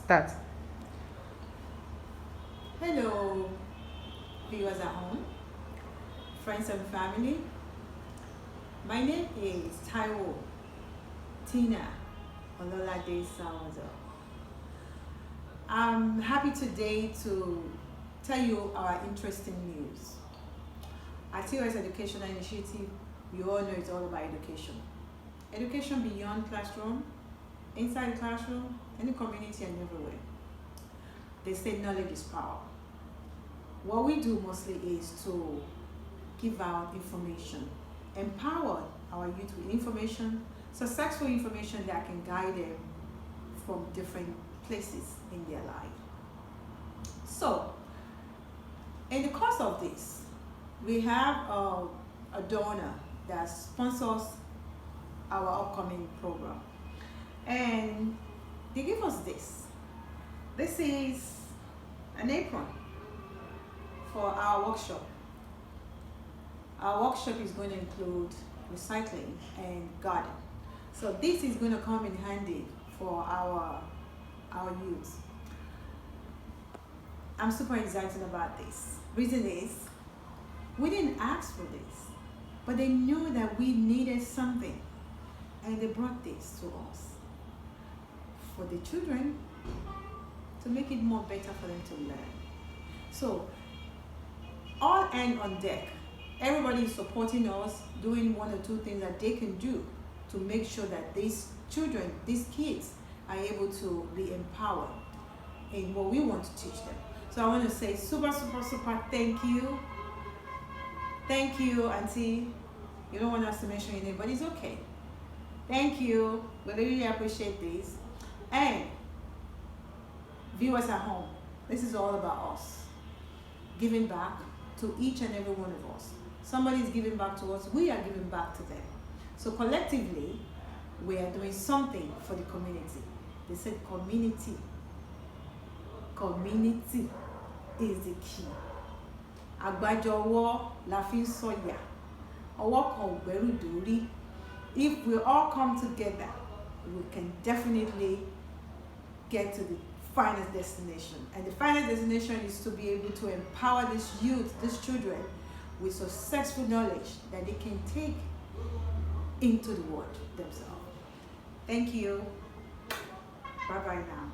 Start. Hello, viewers at home, friends and family. My name is Taiwo Tina Ololade Salvador. I'm happy today to tell you our interesting news. At TOS Educational Initiative, we all know it's all about education. Education beyond classroom, inside the classroom, in the community and everywhere. They say knowledge is power. What we do mostly is to give out information, empower our youth with information, successful information that can guide them from different places in their life. So, in the course of this, we have a donor that sponsors our upcoming program. And they give us this. This is an apron for our workshop. Our workshop is going to include recycling and garden. So this is going to come in handy for our youth. I'm super excited about this. Reason is, we didn't ask for this, but they knew that we needed something, and they brought this to us for the children to make it more better for them to learn. So all hands on deck. Everybody is supporting us, doing one or two things that they can do to make sure that these children, these kids, are able to be empowered in what we want to teach them. So I want to say super thank you. Thank you, Auntie. You don't want us to mention your name, but it's okay. Thank you. We really appreciate this. And viewers at home, this is all about us giving back to each and every one of us. Somebody is giving back to us, we are giving back to them. So collectively, we are doing something for the community. They said community. Community is the key. Àgbájọwọ́ la fi ń sọ̀yà. Ọwọ́ kan ò gbẹ́rù dórí. If we all come together, we can definitely get to the finest destination. And the finest destination is to be able to empower this youth, these children, with successful knowledge that they can take into the world themselves. Thank you. Bye-bye now.